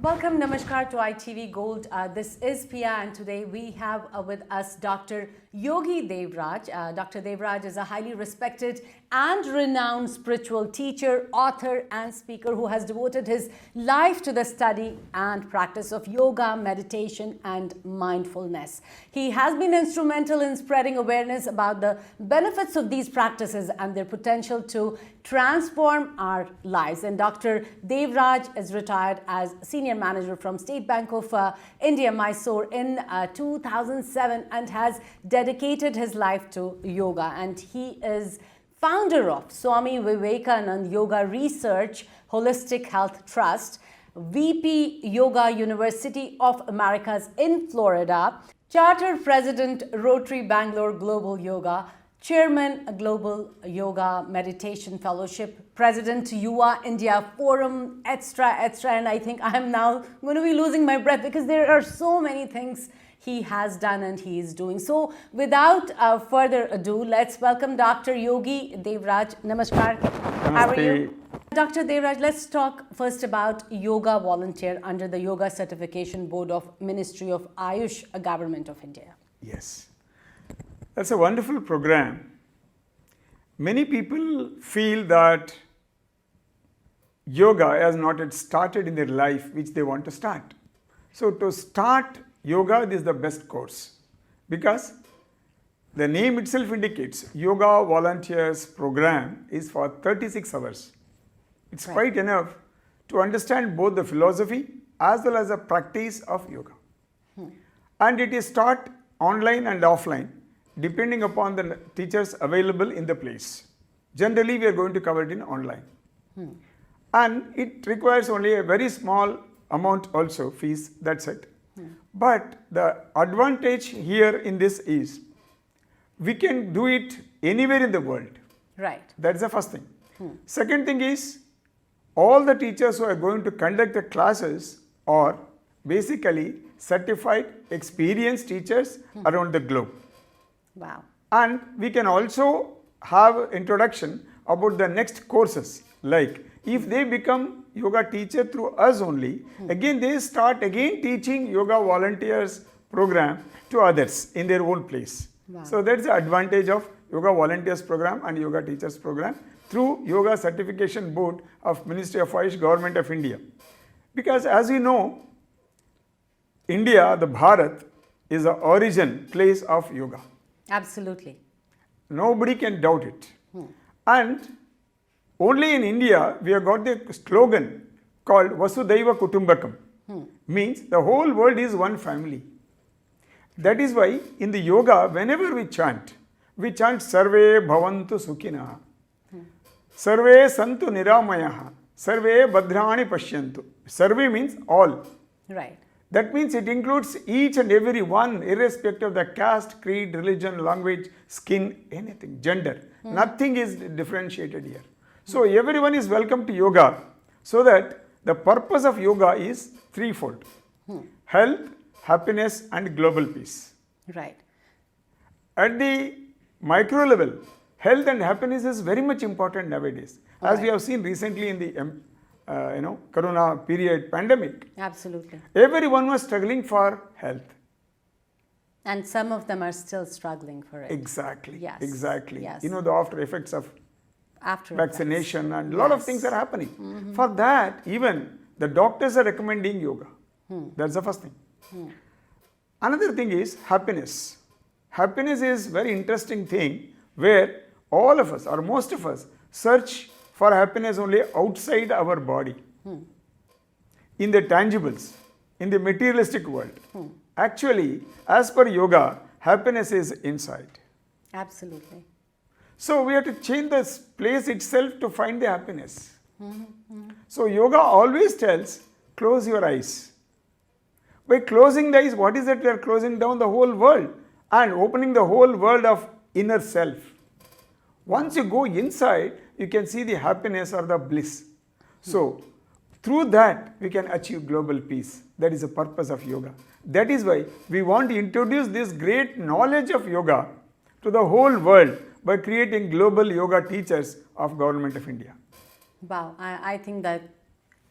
Welcome, Namaskar to ITV Gold. This is Pia, and today we have with us Dr. Yogi Devaraj. Dr. Devaraj is a highly respected and renowned spiritual teacher, author, and speaker who has devoted his life to the study and practice of yoga, meditation, and mindfulness. He has been instrumental in spreading awareness about the benefits of these practices and their potential to transform our lives. And Dr. Devaraj is retired as Senior Manager from State Bank of India, Mysore in 2007 and has dedicated his life to yoga. And he is founder of Swami Vivekananda Yoga Research Holistic Health Trust, VP Yoga University of Americas in Florida, Chartered President Rotary Bangalore Global Yoga, Chairman Global Yoga Meditation Fellowship, President Yuva India Forum, etc. And I think I am now going to be losing my breath because there are so many things he has done and he is doing. So without further ado, let's welcome Dr. Yogi Devaraj. Namaskar. Namaste. How are you? Dr. Devaraj, let's talk first about yoga volunteer under the Yoga Certification Board of Ministry of Ayush, Government of India. Yes. That's a wonderful program. Many people feel that yoga has not yet started in their life, which they want to start. So to start yoga, this is the best course because the name itself indicates Yoga Volunteers Program is for 36 hours. It's quite enough to understand both the philosophy as well as the practice of yoga. And it is taught online and offline depending upon the teachers available in the place. Generally, we are going to cover it in online. And it requires only a very small amount also, fees, that's it. But the advantage here in this is, we can do it anywhere in the world. Right. That's the first thing. Second thing is, all the teachers who are going to conduct the classes are basically certified, experienced teachers around the globe. Wow. And we can also have introduction about the next courses, like if they become yoga teacher through us only, again they start again teaching yoga volunteers program to others in their own place. Wow. So that's the advantage of yoga volunteers program and yoga teachers program through Yoga Certification Board of Ministry of Ayush, Government of India. Because as we know, India, the Bharat, is the origin place of yoga. Absolutely. Nobody can doubt it. And only in India, we have got the slogan called Vasudhaiva Kutumbakam. Means the whole world is one family. That is why in the yoga, whenever we chant Sarve Bhavantu Sukhina, Sarve Santu Niramayaha, Sarve Bhadrani Pashyantu. Sarve means all. Right. That means it includes each and every one, irrespective of the caste, creed, religion, language, skin, anything, gender. Nothing is differentiated here. So everyone is welcome to yoga, so that the purpose of yoga is threefold. Health, happiness, and global peace. Right. At the micro level, health and happiness is very much important nowadays. As we have seen recently in the Corona period, pandemic. Absolutely. Everyone was struggling for health. And some of them are still struggling for it. Exactly. Yes. Exactly. Yes. You know, the after effects of vaccination effects. and a lot of things are happening. For that, even the doctors are recommending yoga. That's the first thing. Another thing is happiness. Happiness is very interesting thing where all of us or most of us search for happiness only outside our body, in the tangibles, in the materialistic world. Actually, as per yoga, happiness is inside. Absolutely. So we have to change this place itself to find the happiness. So yoga always tells, close your eyes. By closing the eyes, what is that? We are closing down the whole world and opening the whole world of inner self. Once you go inside, you can see the happiness or the bliss. So, through that, we can achieve global peace. That is the purpose of yoga. That is why we want to introduce this great knowledge of yoga to the whole world by creating global yoga teachers of Government of India. Wow, I think that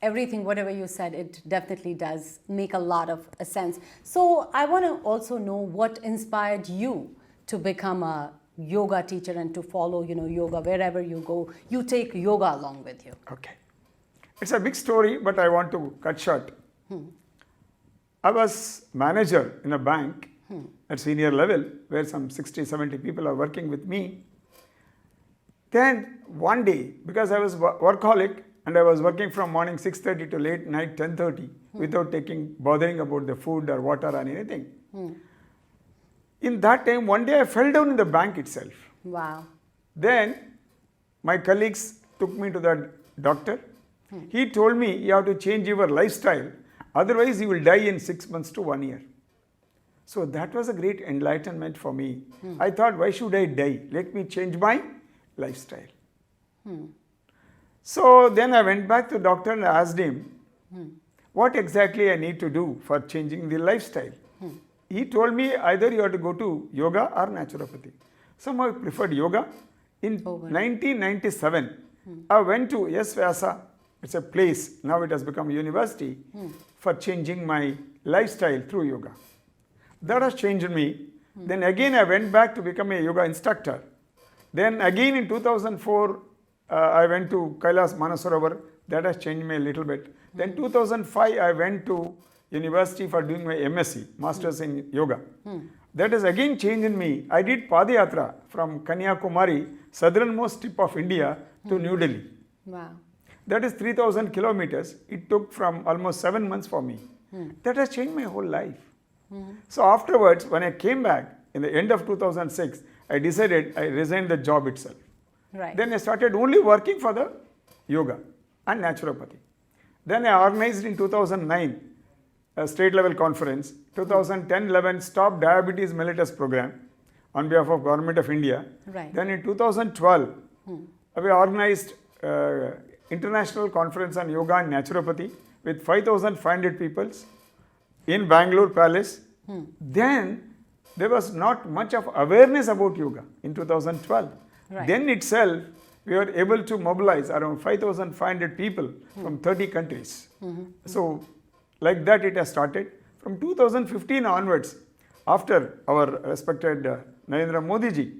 everything, whatever you said, it definitely does make a lot of sense. So I want to also know what inspired you to become a yoga teacher and to follow, yoga wherever you go. You take yoga along with you. Okay. It's a big story, but I want to cut short. I was manager in a bank at senior level where some 60, 70 people are working with me. Then one day, because I was workaholic and I was working from morning 6:30 to late night 10:30 without bothering about the food or water or anything. In that time, one day I fell down in the bank itself. Wow. Then my colleagues took me to the doctor. He told me you have to change your lifestyle, otherwise you will die in 6 months to 1 year. So that was a great enlightenment for me. I thought, why should I die? Let me change my lifestyle. So then I went back to the doctor and asked him, what exactly I need to do for changing the lifestyle? He told me either you have to go to yoga or naturopathy. Somehow I preferred yoga. In 1997, I went to Yes Vyasa. It's a place, now it has become a university, for changing my lifestyle through yoga. That has changed me. Then again I went back to become a yoga instructor. Then again in 2004, I went to Kailas Manasarovar. That has changed me a little bit. Then 2005, I went to university for doing my MSc, Masters in Yoga. That has again changed in me. I did Padayatra from Kanyakumari, southernmost tip of India, to New Delhi. Wow. That is 3,000 kilometers. It took from almost 7 months for me. That has changed my whole life. So afterwards, when I came back in the end of 2006, I decided I resigned the job itself. Right. Then I started only working for the yoga and naturopathy. Then I organized in 2009 a state level conference. 2010-11 Stop Diabetes Mellitus program on behalf of Government of India. Right. Then in 2012, we organized international conference on yoga and naturopathy with 5,500 people in Bangalore Palace. Then there was not much of awareness about yoga in 2012. Right. Then itself, we were able to mobilize around 5,500 people from 30 countries. So like that it has started. From 2015 onwards, after our respected Narendra Modi ji,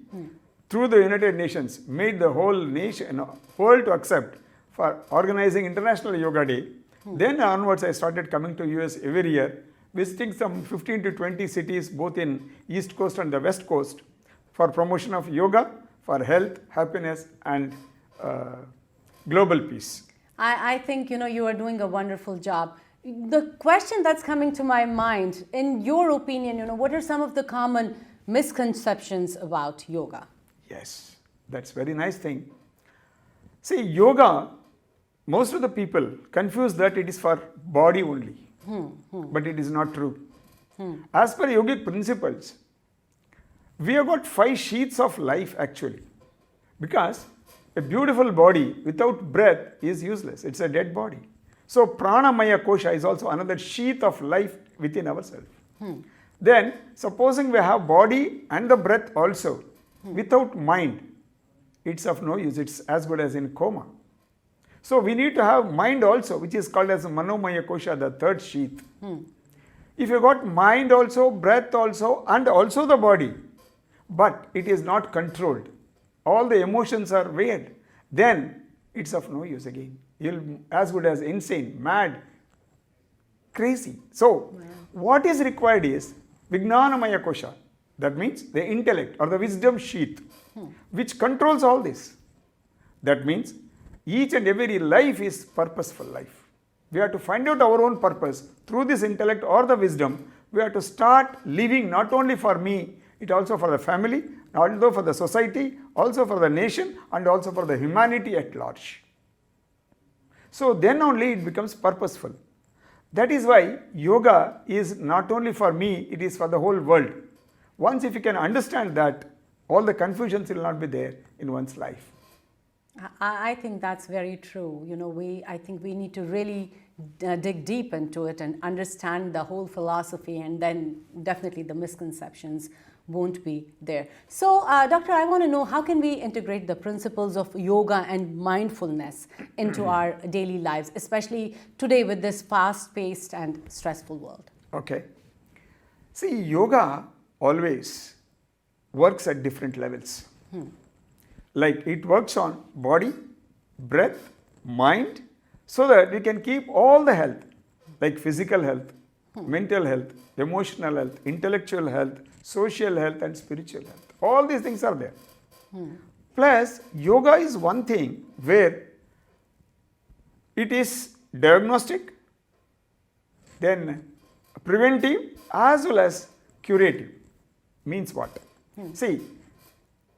through the United Nations, made the whole nation, world to accept for organizing International Yoga Day. Then onwards, I started coming to US every year, visiting some 15 to 20 cities, both in East Coast and the West Coast, for promotion of yoga, for health, happiness, and global peace. I think, you are doing a wonderful job. The question that's coming to my mind, in your opinion, what are some of the common misconceptions about yoga? Yes, that's very nice thing. See, yoga, most of the people confuse that it is for body only, but it is not true. As per yogic principles, we have got 5 sheaths of life actually, because a beautiful body without breath is useless. It's a dead body. So pranamaya kosha is also another sheath of life within ourselves. Then supposing we have body and the breath also, without mind, it's of no use. It's as good as in coma. So we need to have mind also, which is called as manomaya kosha, the third sheath. If you got mind also, breath also, and also the body, but it is not controlled, all the emotions are weird, then it's of no use again. You'll as good as insane, mad, crazy. So what is required is Vijnanamaya kosha. That means the intellect or the wisdom sheath, which controls all this. That means each and every life is purposeful life. We have to find out our own purpose through this intellect or the wisdom. We have to start living not only for me, it also for the family, also for the society, also for the nation, and also for the humanity at large. So then only it becomes purposeful. That is why yoga is not only for me, it is for the whole world. Once if you can understand that, all the confusions will not be there in one's life. I think that's very true. I think we need to really dig deep into it and understand the whole philosophy, and then definitely the misconceptions won't be there. So, Doctor, I want to know, how can we integrate the principles of yoga and mindfulness into our daily lives, especially today with this fast-paced and stressful world? Okay. See, yoga always works at different levels. Like it works on body, breath, mind, so that we can keep all the health, like physical health, mental health, emotional health, intellectual health, social health, and spiritual health. All these things are there. Plus, yoga is one thing where it is diagnostic, then preventive, as well as curative. Means what? See,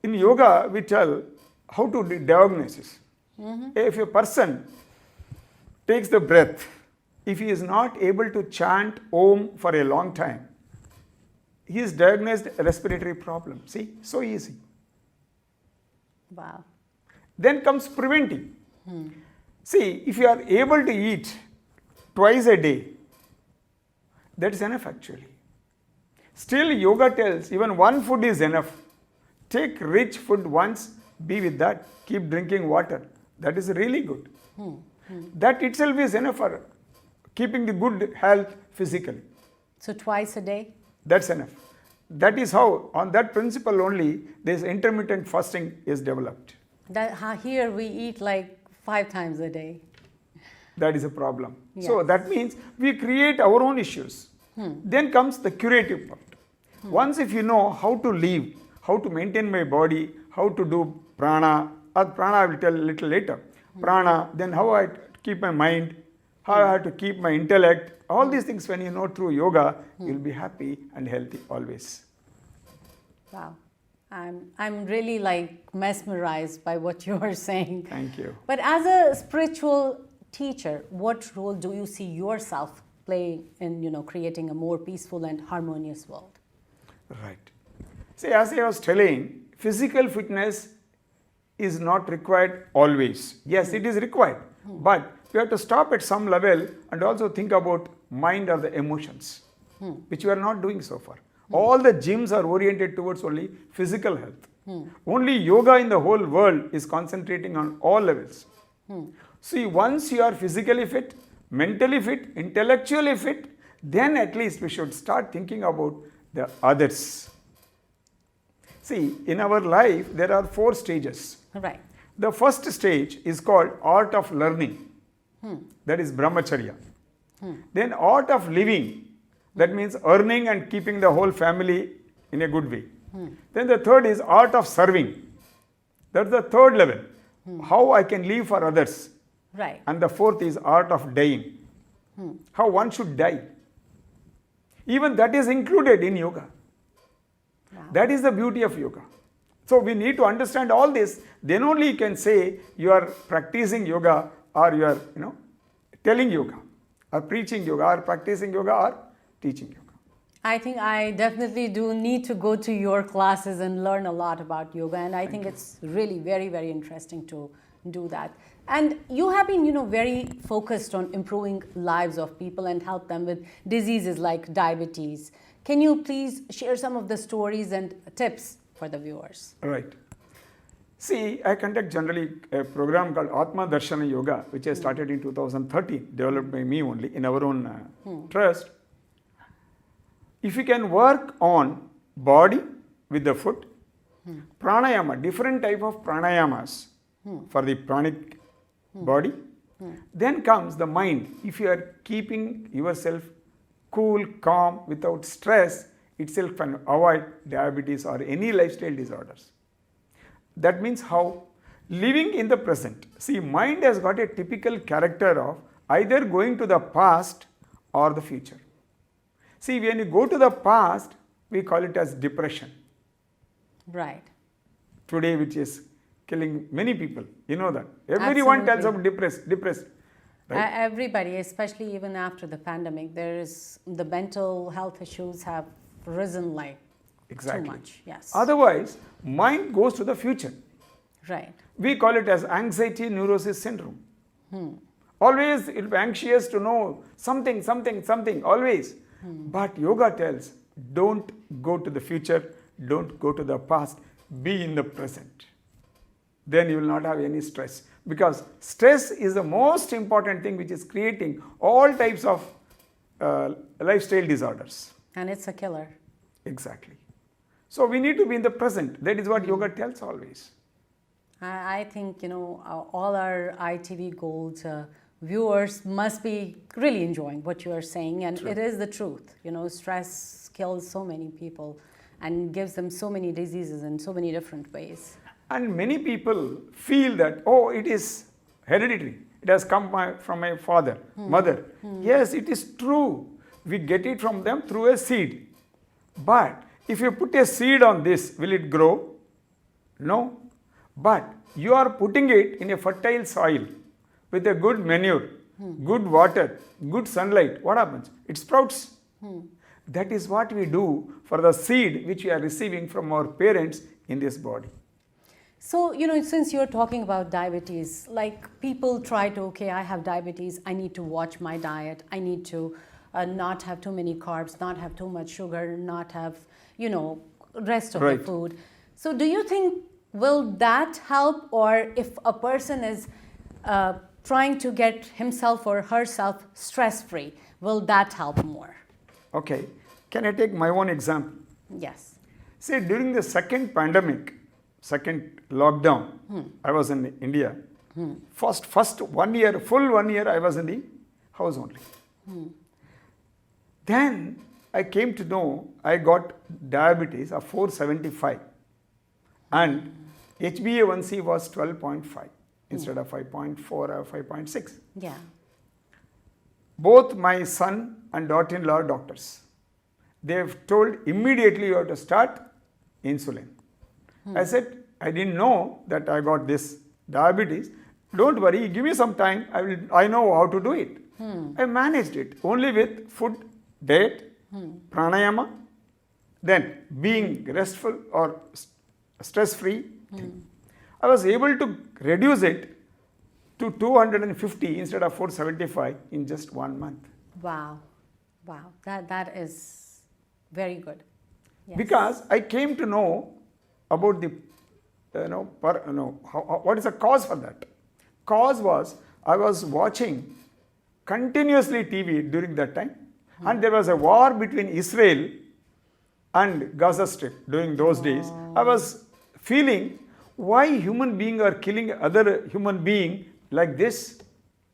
in yoga, we tell how to do diagnosis. If a person takes the breath, if he is not able to chant Om for a long time, he is diagnosed a respiratory problem. See, so easy. Wow. Then comes preventing. See, if you are able to eat twice a day, that is enough actually. Still, yoga tells even one food is enough. Take rich food once, be with that, keep drinking water. That is really good. That itself is enough for keeping the good health physically. So twice a day? That's enough. That is how, on that principle only, this intermittent fasting is developed. Here we eat like 5 times a day. That is a problem. Yes. So that means we create our own issues. Then comes the curative part. Once if you know how to live, how to maintain my body, how to do prana, prana I will tell a little later. Prana, then how I keep my mind, how I have to keep my intellect. All these things when you know through yoga, you'll be happy and healthy always. Wow. I'm really like mesmerized by what you are saying. Thank you. But as a spiritual teacher, what role do you see yourself playing in, creating a more peaceful and harmonious world? Right. See, as I was telling, physical fitness is not required always. Yes, it is required. But we have to stop at some level and also think about mind or the emotions, which we are not doing so far. All the gyms are oriented towards only physical health. Only yoga in the whole world is concentrating on all levels. See, once you are physically fit, mentally fit, intellectually fit, then at least we should start thinking about the others. See, in our life, there are 4 stages. Right. The first stage is called art of learning. That is brahmacharya. Then art of living. That means earning and keeping the whole family in a good way. Then the third is art of serving. That's the third level. How I can live for others. Right. And the fourth is art of dying. How one should die. Even that is included in yoga. Wow. That is the beauty of yoga. So we need to understand all this. Then only you can say you are practicing yoga, or you are, telling yoga, or preaching yoga, or practicing yoga, or teaching yoga. I think I definitely do need to go to your classes and learn a lot about yoga, and I think it's really very, very interesting to do that. And you have been, very focused on improving lives of people and help them with diseases like diabetes. Can you please share some of the stories and tips for the viewers? Right. See, I conduct generally a program called Atma Darshana Yoga, which I started in 2013, developed by me only in our own trust. If you can work on body with the foot, pranayama, different type of pranayamas for the pranic body, then comes the mind. If you are keeping yourself cool, calm, without stress, itself can avoid diabetes or any lifestyle disorders. That means how? Living in the present. See, mind has got a typical character of either going to the past or the future. See, when you go to the past, we call it as depression. Right. Today, which is killing many people. You know that. Everyone tells about depressed. Right? Everybody, especially even after the pandemic, the mental health issues have risen like too much. Yes. Otherwise, mind goes to the future. Right. We call it as anxiety neurosis syndrome. Always it will be anxious to know something, always. But yoga tells, don't go to the future, don't go to the past, be in the present. Then you will not have any stress, because stress is the most important thing which is creating all types of lifestyle disorders. And it's a killer. Exactly. So we need to be in the present. That is what yoga tells always. I think, all our ITV Gold viewers must be really enjoying what you are saying, and True. it is the truth. Stress kills so many people and gives them so many diseases in so many different ways. And many people feel that, oh, it is hereditary. It has come from my father, mother. Yes, it is true. We get it from them through a seed. But if you put a seed on this, will it grow? No. But you are putting it in a fertile soil with a good manure, good water, good sunlight. What happens? It sprouts. That is what we do for the seed which we are receiving from our parents in this body. So, since you're talking about diabetes, like people try to, okay, I have diabetes, I need to watch my diet, I need to not have too many carbs, not have too much sugar, not have, rest of the food. So do you think, will that help? Or if a person is trying to get himself or herself stress-free, will that help more? Okay. Can I take my own example? Yes. See, during the second pandemic, second lockdown, I was in India. First 1 year, full 1 year, I was in the house only. Then I came to know I got diabetes of 475 and HbA1c was 12.5 instead of 5.4 or 5.6. Yeah. Both my son and daughter-in-law are doctors. They have told immediately you have to start insulin. I said, I didn't know that I got this diabetes. Don't worry, give me some time. I know how to do it. I managed it only with food, diet, pranayama, then being restful or stress-free. I was able to reduce it to 250 instead of 475 in just 1 month. Wow. Wow. That is very good. Yes. Because I came to know about the, what is the cause for that? Cause was, I was watching continuously TV during that time, and there was a war between Israel and Gaza Strip during those days. I was feeling why human beings are killing other human being like this.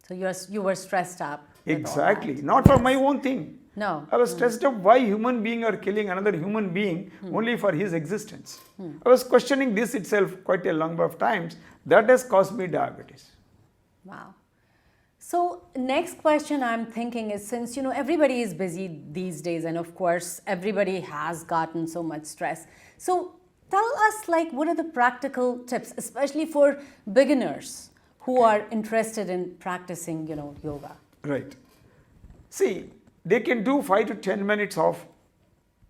So you were stressed up. Exactly. Not for my own thing. No. I was stressed up why human beings are killing another human being only for his existence. I was questioning this itself quite a number of times. That has caused me diabetes. Wow. So next question I'm thinking is, since everybody is busy these days, and of course everybody has gotten so much stress. So tell us, what are the practical tips, especially for beginners who are interested in practicing, yoga? Right. See, they can do 5 to 10 minutes of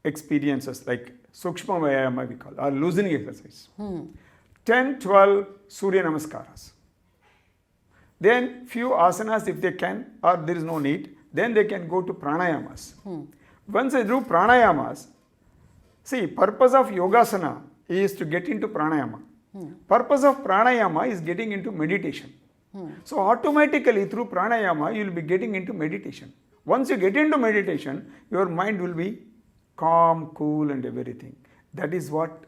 experiences like Sukshma Vayama we call, or loosening exercise. 10, 12 Surya Namaskaras. Then few asanas if they can, or there is no need, then they can go to pranayamas. Once they do pranayamas, see, purpose of yogasana is to get into pranayama. Purpose of pranayama is getting into meditation. So automatically through pranayama you will be getting into meditation. Once you get into meditation, your mind will be calm, cool and everything. That is what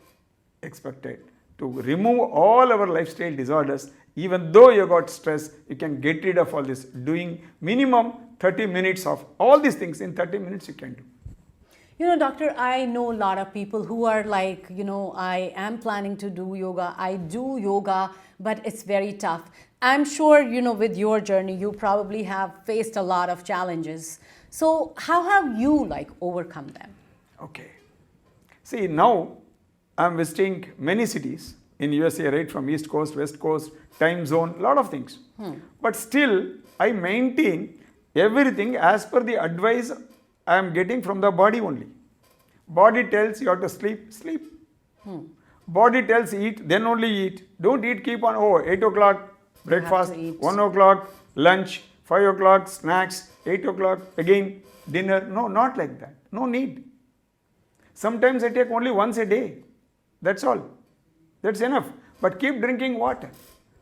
expected. To remove all our lifestyle disorders, even though you got stress, you can get rid of all this. Doing minimum 30 minutes of all these things in 30 minutes you can do. Doctor, I know a lot of people who are like, I am planning to do yoga. I do yoga, but it's very tough. I'm sure, with your journey, you probably have faced a lot of challenges. So how have you overcome them? Okay. See, now I'm visiting many cities in USA, right from East Coast, West Coast, time zone, lot of things. But still, I maintain everything as per the advice I am getting from the body only. Body tells you have to sleep, sleep. Body tells eat, then only eat. Don't eat, keep on, 8 o'clock breakfast, 1 o'clock lunch, 5 o'clock snacks, 8 o'clock again dinner. No, not like that. No need. Sometimes I take only once a day. That's all. That's enough. But keep drinking water,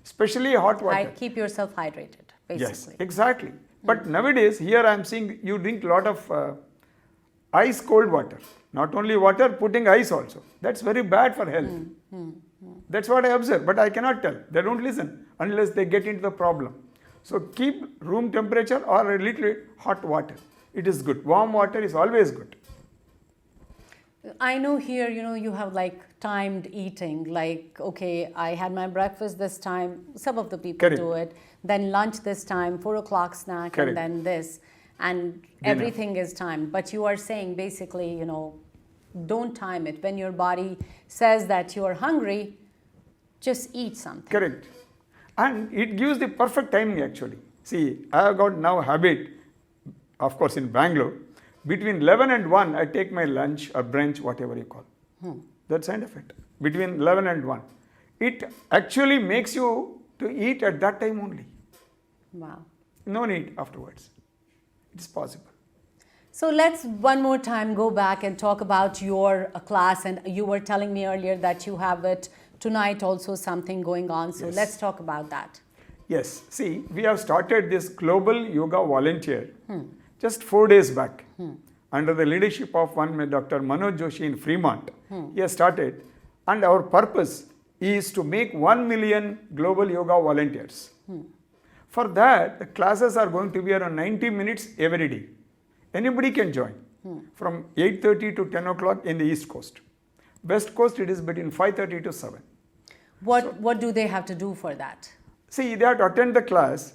especially hot water. Keep yourself hydrated, basically. Yes, exactly. But nowadays, here I am seeing you drink a lot of ice cold water. Not only water, putting ice also. That's very bad for health. That's what I observe, but I cannot tell. They don't listen unless they get into the problem. So keep room temperature or a little hot water. It is good. Warm water is always good. I know here, you have like timed eating, like, okay, I had my breakfast this time. Some of the people Correct. do it. Then lunch this time, 4 o'clock snack, Correct. and then this. And everything is timed. But you are saying basically, don't time it. When your body says that you are hungry, just eat something. Correct. And it gives the perfect timing actually. See, I have got now habit, of course in Bangalore, between 11 and 1 I take my lunch or brunch, whatever you call. That's kind of it. Between 11 and 1. It actually makes you to eat at that time only. Wow. No need afterwards. It's possible. So let's one more time go back and talk about your class. And you were telling me earlier that you have it tonight also, something going on. So Yes. let's talk about that. Yes. See, we have started this Global Yoga Volunteer just 4 days back under the leadership of one Dr. Manoj Joshi in Fremont. He has started, and our purpose is to make 1 million Global Yoga volunteers. For that, the classes are going to be around 90 minutes every day. Anybody can join from 8:30 to 10 o'clock in the East Coast. West Coast, it is between 5:30 to 7. What do they have to do for that? See, they have to attend the class.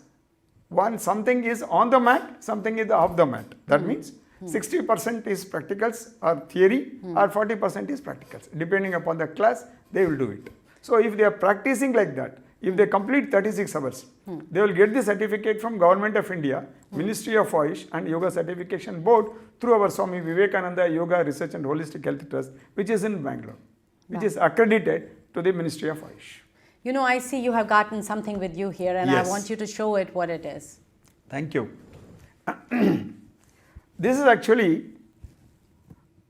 Something is on the mat, something is off the mat. That means 60% is practicals or theory or 40% is practicals. Depending upon the class, they will do it. So if they are practicing like that, if they complete 36 hours, they will get the certificate from Government of India, Ministry of Ayush and Yoga Certification Board through our Swami Vivekananda Yoga Research and Holistic Health Trust, which is in Bangalore, which is accredited to the Ministry of Ayush. I see you have gotten something with you here, and Yes. I want you to show it what it is. Thank you. This is actually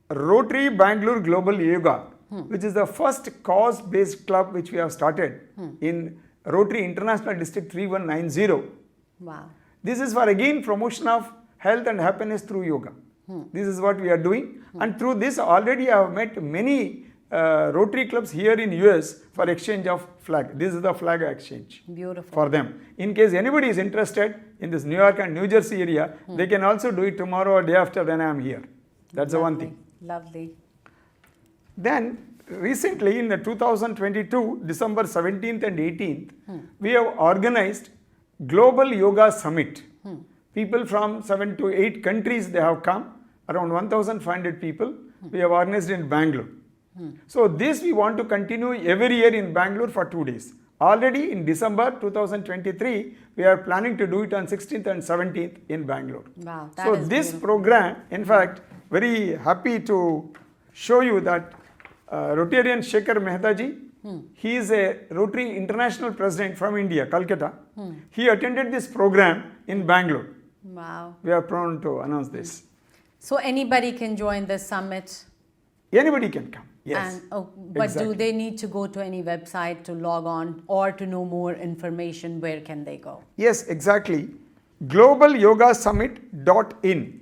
Rotary Bangalore Global Yoga, which is the first cause-based club which we have started in Rotary International District 3190. Wow. This is for again promotion of health and happiness through yoga. This is what we are doing, and through this already I have met many Rotary clubs here in US for exchange of flag. This is the flag exchange. Beautiful. For them. In case anybody is interested in this New York and New Jersey area, they can also do it tomorrow or day after when I am here. That's the one thing. Lovely. Then recently in the 2022, December 17th and 18th, we have organized Global Yoga Summit. People from 7 to 8 countries, they have come, around 1,500 people. We have organized in Bangalore. So this we want to continue every year in Bangalore for 2 days. Already in December 2023, we are planning to do it on 16th and 17th in Bangalore. Wow. So this program, in fact, very happy to show you that Rotarian Shekhar Mehta ji, he is a Rotary International President from India, Calcutta. He attended this program in Bangalore. Wow. We are proud to announce this. So anybody can join this summit? Anybody can come. Yes. And, but exactly. do they need to go to any website to log on, or to know more information? Where can they go? Yes, exactly. globalyogaSummit.in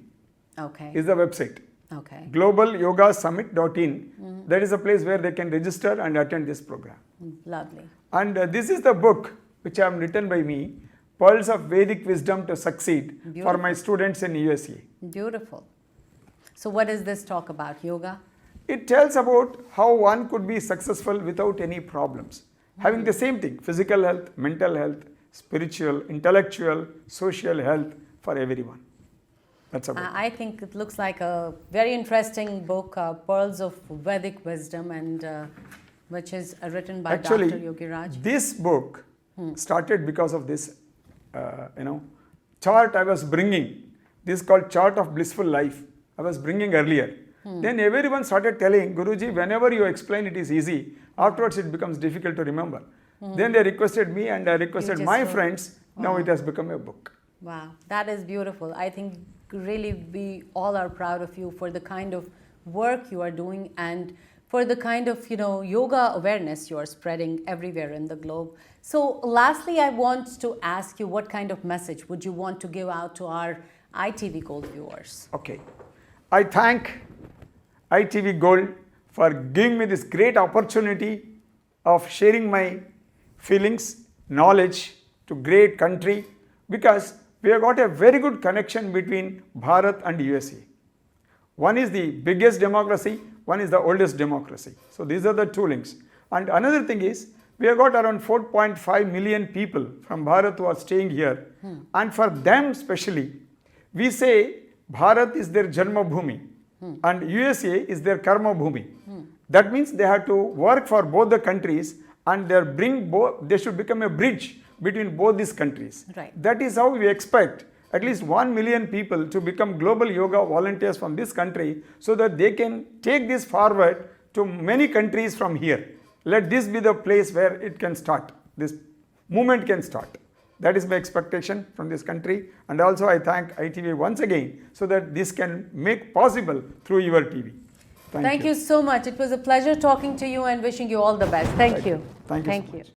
Okay. is the website. Okay. globalyogaSummit.in. That is a place where they can register and attend this program. Lovely. And this is the book which I have written by me, Pearls of Vedic Wisdom to Succeed, for my students in USA. Beautiful. So what does this talk about? Yoga? It tells about how one could be successful without any problems. Having the same thing, physical health, mental health, spiritual, intellectual, social health for everyone. That's about it. I think it looks like a very interesting book, Pearls of Vedic Wisdom, and which is written by Actually, Dr. Yogi Raj. This book started because of this, chart I was bringing. This is called Chart of Blissful Life. I was bringing earlier. Then everyone started telling, Guruji, whenever you explain it is easy. Afterwards it becomes difficult to remember. Then they requested me and I requested my friends. Now it has become a book. Wow, that is beautiful. I think really we all are proud of you for the kind of work you are doing and for the kind of, yoga awareness you are spreading everywhere in the globe. So lastly, I want to ask you, what kind of message would you want to give out to our ITV Gold viewers? Okay. I thank ITV Gold for giving me this great opportunity of sharing my feelings, knowledge to great country, because we have got a very good connection between Bharat and USA. One is the biggest democracy, one is the oldest democracy. So these are the two links. And another thing is, we have got around 4.5 million people from Bharat who are staying here. And for them especially, we say Bharat is their Janma Bhumi and USA is their Karma Bhumi. That means they have to work for both the countries and they should become a bridge between both these countries. Right. That is how we expect at least 1 million people to become global yoga volunteers from this country, so that they can take this forward to many countries from here. Let this be the place where it can start, this movement can start. That is my expectation from this country, and also I thank ITV once again so that this can make possible through your TV. Thank you so much. It was a pleasure talking to you and wishing you all the best. Thank you. Thank you so much.